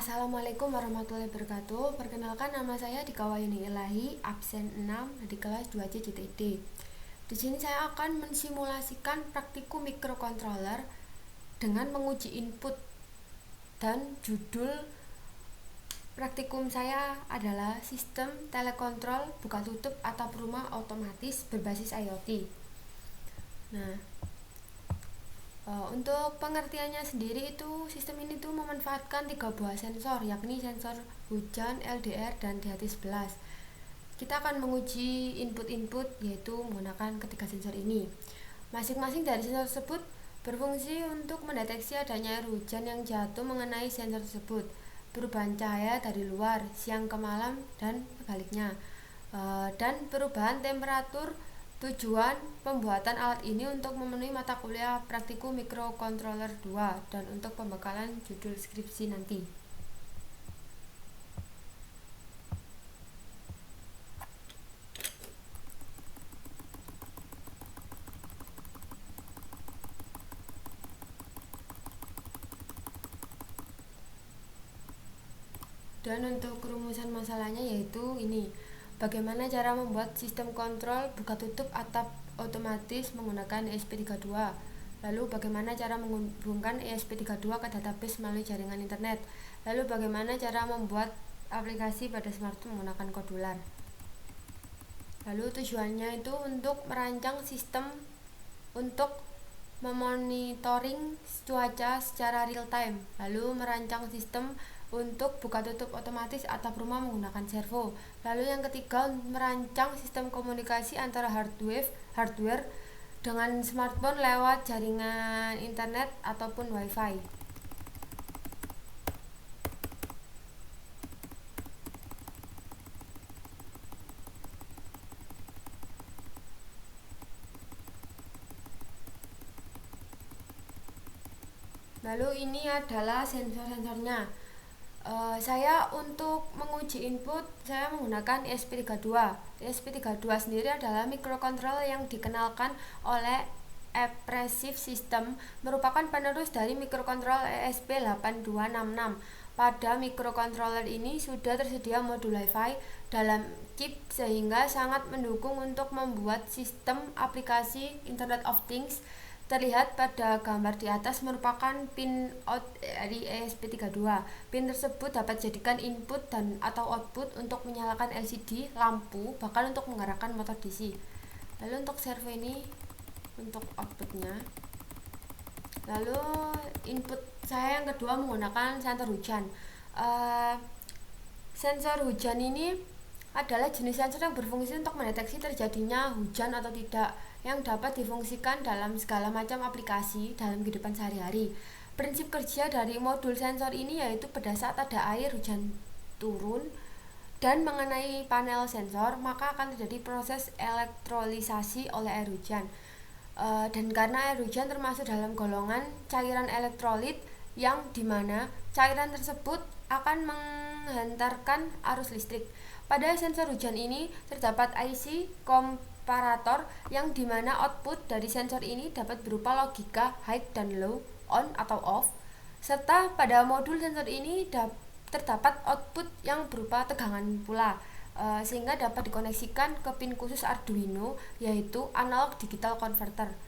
Assalamualaikum warahmatullahi wabarakatuh. Perkenalkan, nama saya Dika Wayuni Ilahi, absen 6 di kelas 2C JTD. Di sini saya akan mensimulasikan praktikum microcontroller dengan menguji input, dan judul praktikum saya adalah sistem telekontrol buka tutup atap rumah otomatis berbasis IoT. Nah, untuk pengertiannya sendiri itu sistem ini tuh memanfaatkan 3 buah sensor, yakni sensor hujan, LDR, dan DHT11. Kita akan menguji input-input yaitu menggunakan ketiga sensor ini. Masing-masing dari sensor tersebut berfungsi untuk mendeteksi adanya air hujan yang jatuh mengenai sensor tersebut, perubahan cahaya dari luar siang ke malam dan sebaliknya, dan perubahan temperatur. Tujuan pembuatan alat ini untuk memenuhi mata kuliah praktikum microcontroller 2 dan untuk pembekalan judul skripsi nanti. Dan untuk rumusan masalahnya yaitu ini: bagaimana cara membuat sistem kontrol buka tutup atap otomatis menggunakan ESP32. Lalu bagaimana cara menghubungkan ESP32 ke database melalui jaringan internet. Lalu bagaimana cara membuat aplikasi pada smartphone menggunakan kodular. Lalu tujuannya itu untuk merancang sistem untuk memonitoring cuaca secara real time, lalu merancang sistem untuk buka tutup otomatis atap rumah menggunakan servo. Lalu yang ketiga, merancang sistem komunikasi antara hardware dengan smartphone lewat jaringan internet ataupun wifi. Lalu ini adalah sensor-sensornya. Saya untuk menguji input saya menggunakan ESP32. ESP32 sendiri adalah microcontroller yang dikenalkan oleh Empressif System, merupakan penerus dari microcontroller ESP8266. Pada microcontroller ini sudah tersedia modul Wi-Fi dalam chip sehingga sangat mendukung untuk membuat sistem aplikasi Internet of Things. Terlihat pada gambar di atas merupakan pin out dari ESP32. Pin tersebut dapat dijadikan input dan atau output untuk menyalakan LCD, lampu, bahkan untuk menggerakkan motor DC. Lalu untuk servo ini untuk outputnya. Lalu input saya yang kedua menggunakan sensor hujan. Sensor hujan ini adalah jenis sensor yang berfungsi untuk mendeteksi terjadinya hujan atau tidak, yang dapat difungsikan dalam segala macam aplikasi dalam kehidupan sehari-hari. Prinsip kerja dari modul sensor ini yaitu pada saat ada air hujan turun dan mengenai panel sensor, maka akan terjadi proses elektrolisasi oleh air hujan. Dan karena air hujan termasuk dalam golongan cairan elektrolit, yang dimana cairan tersebut akan menghantarkan arus listrik. Pada sensor hujan ini terdapat IC komparator yang dimana output dari sensor ini dapat berupa logika high dan low, on atau off, serta pada modul sensor ini terdapat output yang berupa tegangan pula, sehingga dapat dikoneksikan ke pin khusus Arduino yaitu analog digital converter.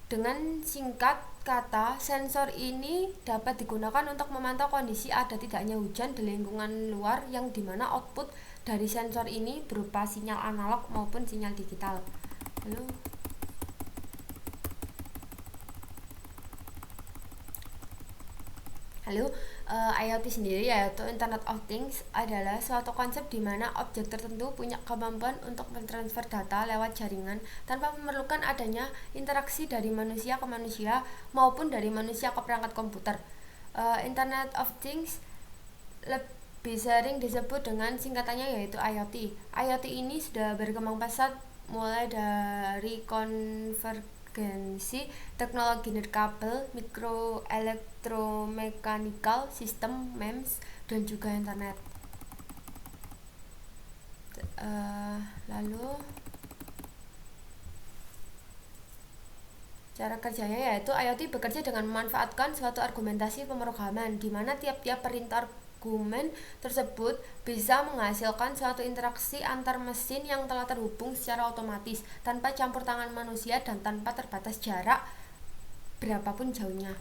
Dengan singkat kata, sensor ini dapat digunakan untuk memantau kondisi ada tidaknya hujan di lingkungan luar, yang dimana output dari sensor ini berupa sinyal analog maupun sinyal digital. Lalu IoT sendiri yaitu Internet of Things adalah suatu konsep di mana objek tertentu punya kemampuan untuk mentransfer data lewat jaringan tanpa memerlukan adanya interaksi dari manusia ke manusia maupun dari manusia ke perangkat komputer. Internet of Things lebih sering disebut dengan singkatannya yaitu IoT. IoT ini sudah berkembang pesat mulai dari konvergensi teknologi nirkabel, mikroelektromechanical system, MEMS, dan juga internet. Lalu Cara kerjanya yaitu IoT bekerja dengan memanfaatkan suatu argumentasi pemrograman di mana tiap-tiap perintah argumen tersebut bisa menghasilkan suatu interaksi antar mesin yang telah terhubung secara otomatis tanpa campur tangan manusia dan tanpa terbatas jarak berapapun jauhnya.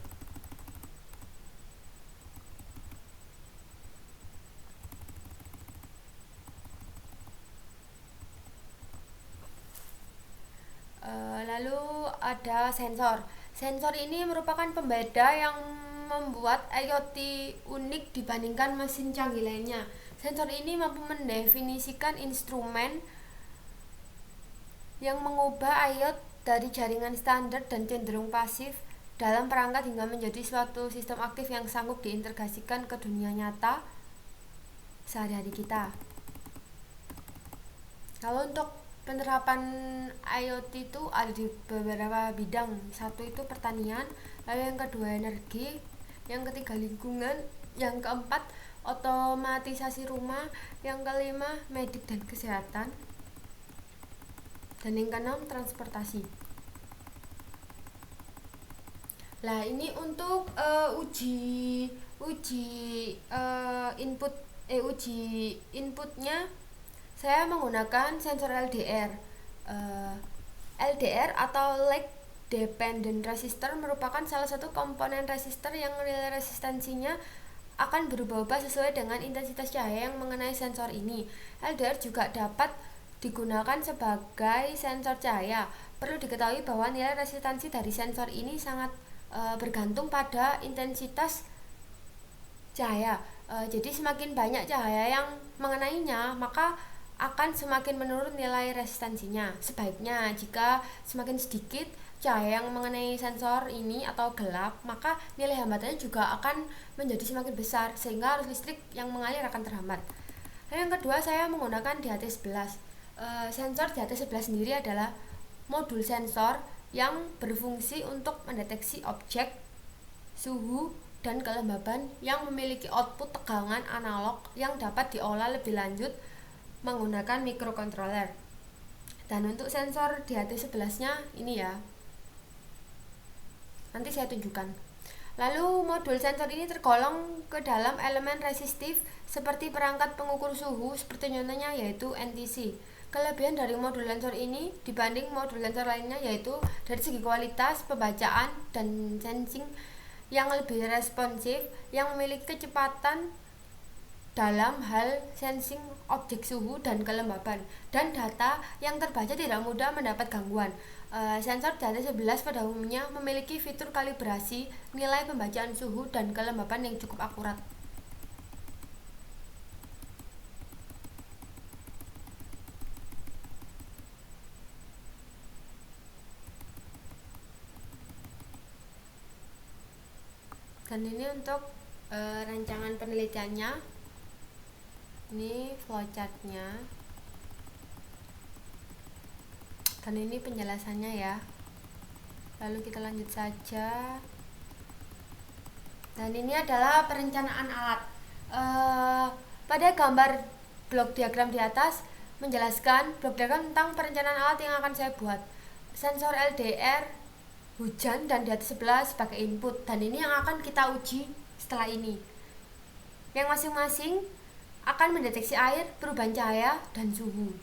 Lalu ada sensor. Sensor ini merupakan pembeda yang membuat IoT unik dibandingkan mesin canggih lainnya. Sensor ini mampu mendefinisikan instrumen yang mengubah IoT dari jaringan standar dan cenderung pasif dalam perangkat hingga menjadi suatu sistem aktif yang sanggup diintegrasikan ke dunia nyata sehari-hari kita. Kalau untuk penerapan IoT itu ada di beberapa bidang. Satu itu pertanian, lalu yang kedua energi, yang ketiga lingkungan, yang keempat otomatisasi rumah, yang kelima medik dan kesehatan, dan yang keenam transportasi. Nah, ini untuk uji inputnya saya menggunakan sensor LDR. LDR atau Lag Dependent Resistor merupakan salah satu komponen resistor yang nilai resistansinya akan berubah-ubah sesuai dengan intensitas cahaya yang mengenai sensor ini. LDR juga dapat digunakan sebagai sensor cahaya. Perlu diketahui bahwa nilai resistansi dari sensor ini sangat bergantung pada intensitas cahaya. Jadi semakin banyak cahaya yang mengenainya, maka akan semakin menurun nilai resistansinya. Sebaiknya jika semakin sedikit cahaya yang mengenai sensor ini atau gelap, maka nilai hambatannya juga akan menjadi semakin besar sehingga arus listrik yang mengalir akan terhambat. Dan yang kedua, saya menggunakan DHT11. Sensor DHT11 sendiri adalah modul sensor yang berfungsi untuk mendeteksi objek, suhu, dan kelembaban yang memiliki output tegangan analog yang dapat diolah lebih lanjut menggunakan microcontroller. Dan untuk sensor DHT11-nya ini ya, nanti saya tunjukkan. Lalu modul sensor ini tergolong ke dalam elemen resistif seperti perangkat pengukur suhu seperti contohnya yaitu NTC. Kelebihan dari modul sensor ini dibanding modul sensor lainnya yaitu dari segi kualitas pembacaan dan sensing yang lebih responsif, yang memiliki kecepatan dalam hal sensing objek suhu dan kelembaban, dan data yang terbaca tidak mudah mendapat gangguan. Sensor DHT11 pada umumnya memiliki fitur kalibrasi nilai pembacaan suhu dan kelembaban yang cukup akurat. Dan ini untuk rancangan penelitiannya. Ini flowchartnya. Dan ini penjelasannya ya. Lalu kita lanjut saja. Dan ini adalah perencanaan alat. Pada gambar blok diagram di atas menjelaskan blok diagram tentang perencanaan alat yang akan saya buat. Sensor LDR, hujan, dan DHT11 sebagai input. Dan ini yang akan kita uji setelah ini. Yang masing-masing akan mendeteksi air, perubahan cahaya, dan suhu.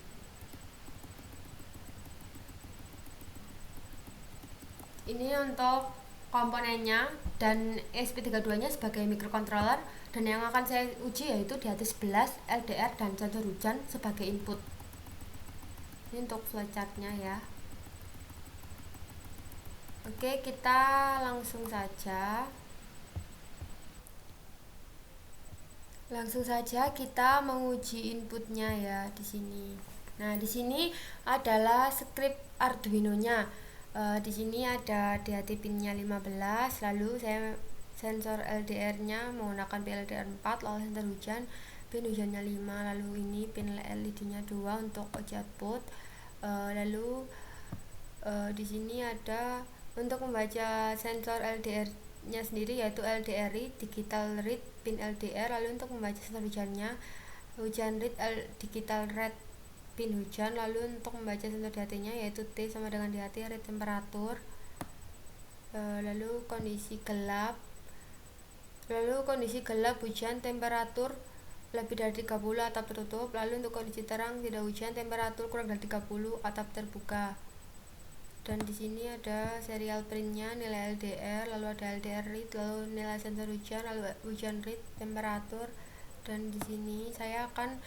Ini untuk komponennya, dan ESP32 nya sebagai microcontroller, dan yang akan saya uji yaitu DHT11, LDR, dan sensor hujan sebagai input. Ini untuk flowchartnya ya. Oke, kita langsung saja kita menguji inputnya ya di sini. Nah, di sini adalah script Arduino-nya. Di sini ada DHT pinnya 15, lalu saya sensor LDR-nya menggunakan pin LDR 4, lalu sensor hujan, pin hujannya 5, lalu ini pin LED-nya 2 untuk output. Lalu di sini ada untuk membaca sensor LDR-nya sendiri yaitu LDR read, digital read, pin LDR. Lalu untuk membaca sensor hujannya, hujan read, digital read, pin hujan. Lalu untuk membaca sensor DHT-nya yaitu T sama dengan DHT, read temperatur. Lalu kondisi gelap hujan, temperatur lebih dari 30, atap tertutup. Lalu untuk kondisi terang tidak hujan, temperatur kurang dari 30, atap terbuka. Dan di sini ada serial printnya, nilai LDR, lalu ada LDR read, lalu nilai sensor hujan, lalu hujan read, temperatur. Dan di sini saya akan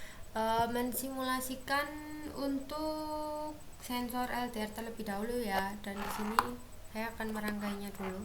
mensimulasikan untuk sensor LDR terlebih dahulu ya. Dan di sini saya akan merangkainya dulu.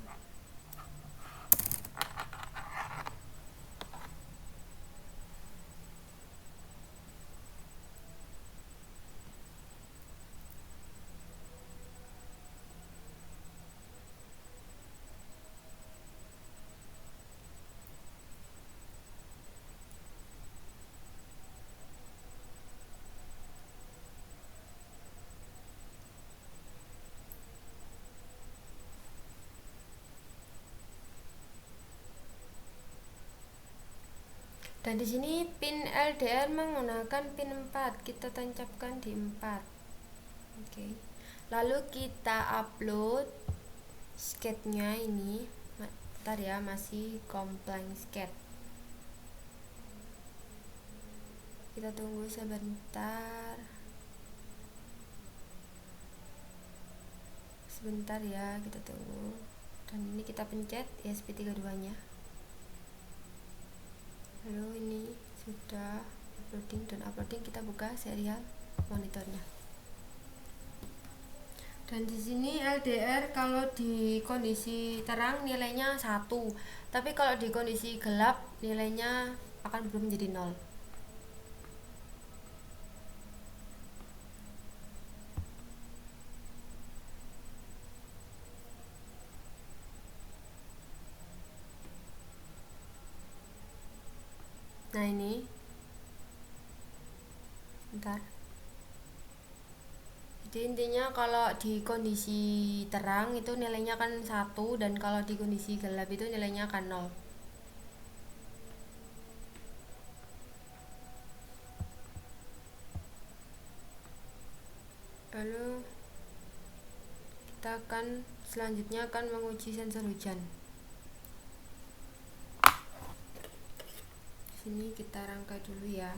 Dan di sini pin LDR menggunakan pin 4. Kita tancapkan di 4. Oke. Lalu kita upload sketnya ini. Bentar ya, masih complying sketch. Kita tunggu sebentar. Sebentar ya, kita tunggu. Dan ini kita pencet ESP32-nya. Lalu ini sudah uploading, dan uploading kita buka serial monitornya. Dan di sini LDR kalau di kondisi terang nilainya 1, tapi kalau di kondisi gelap nilainya akan berubah menjadi 0. Nah ini, bentar. Jadi intinya kalau di kondisi terang itu nilainya kan 1, dan kalau di kondisi gelap itu nilainya akan 0. Lalu kita akan selanjutnya akan menguji sensor hujan. Sini kita rangkai dulu ya.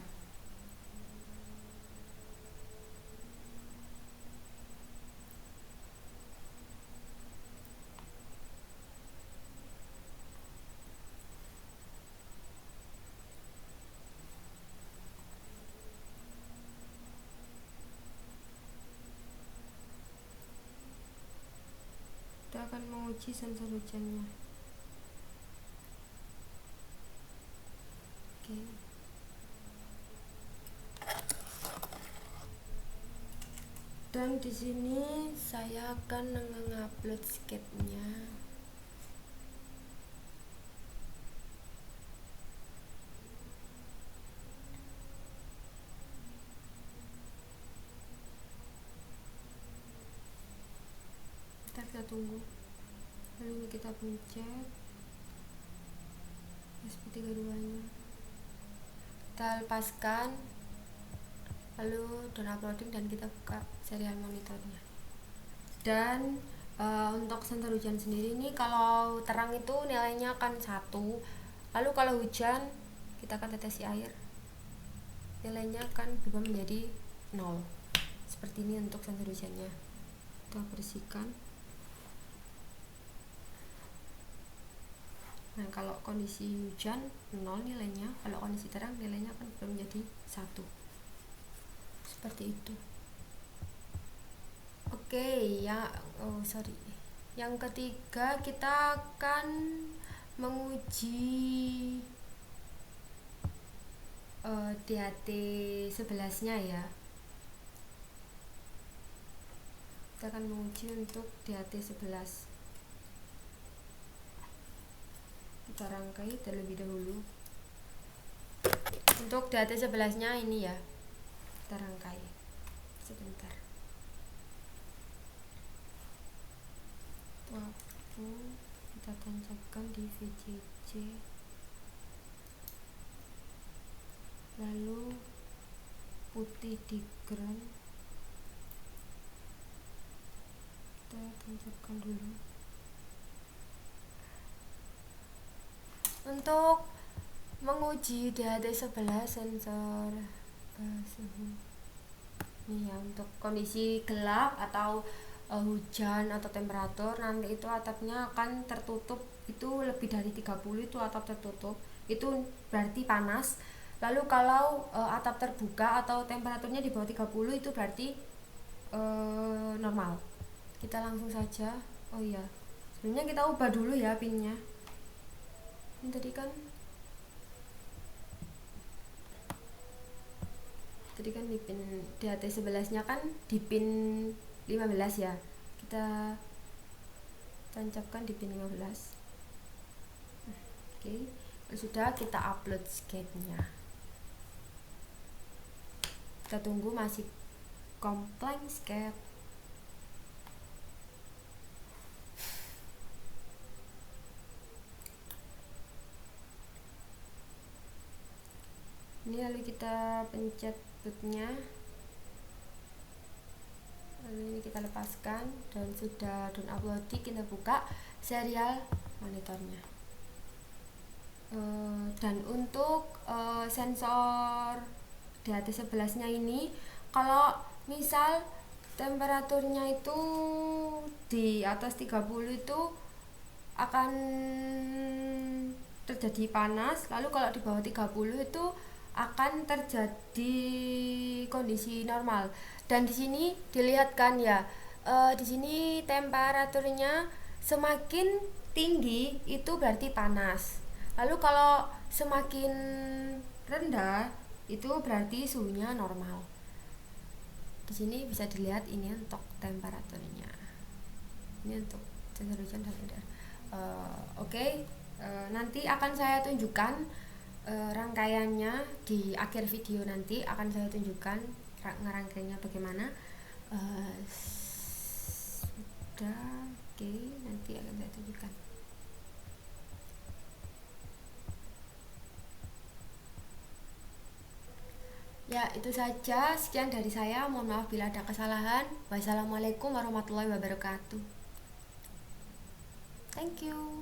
Kita akan menguji sensor hujannya. Oke. Dan di sini saya akan mengupload sketnya. Kita tunggu. Lalu ini kita pencet ESP32-nya. Kita lepaskan. Lalu dan uploading, dan kita buka serial monitornya. Dan untuk sensor hujan sendiri ini kalau terang itu nilainya akan 1. Lalu kalau hujan kita akan tetesi air, nilainya akan berubah menjadi 0. Seperti ini untuk sensor hujannya. Kita bersihkan. Nah, kalau kondisi hujan 0 nilainya, kalau kondisi terang nilainya akan berubah menjadi 1. Seperti itu. Oke, yang ketiga kita akan menguji DHT 11-nya ya. Kita akan menguji untuk DHT 11. Kita rangkai terlebih dahulu. Untuk DHT 11-nya ini ya, kita rangkai sebentar. Waktu kita tancapkan di VCC, lalu putih di ground, kita tancapkan dulu. Untuk menguji DHT11 sensor suhu ini ya, untuk kondisi gelap atau hujan atau temperatur, nanti itu atapnya akan tertutup, itu lebih dari 30 itu atap tertutup, itu berarti panas. Lalu kalau atap terbuka atau temperaturnya di bawah 30 itu berarti normal. Kita langsung saja. Oh iya, sebenarnya kita ubah dulu ya pinnya. Ini tadi kan di pin DHT11 nya kan di pin 15 ya, kita tancapkan di pin 15. Oke, sudah, kita upload sketnya. Kita tunggu masih komplain sketch. Ini lalu kita pencet bootnya, lalu ini kita lepaskan dan sudah down uploading. Kita buka serial monitornya. Dan untuk sensor DHT11 nya ini, kalau misal temperaturnya itu di atas 30 itu akan terjadi panas, lalu kalau di bawah 30 itu akan terjadi kondisi normal. Dan di sini dilihatkan ya, di sini temperaturnya semakin tinggi itu berarti panas. Lalu kalau semakin rendah itu berarti suhunya normal. Di sini bisa dilihat ini untuk temperaturnya. Ini untuk sensor hujan dan udara. Oke. Nanti akan saya tunjukkan rangkaiannya di akhir video, nanti akan saya tunjukkan ngerangkainya bagaimana. Sudah, oke, nanti akan saya tunjukkan. Ya, itu saja, sekian dari saya, mohon maaf bila ada kesalahan. Wassalamualaikum warahmatullahi wabarakatuh. Thank you.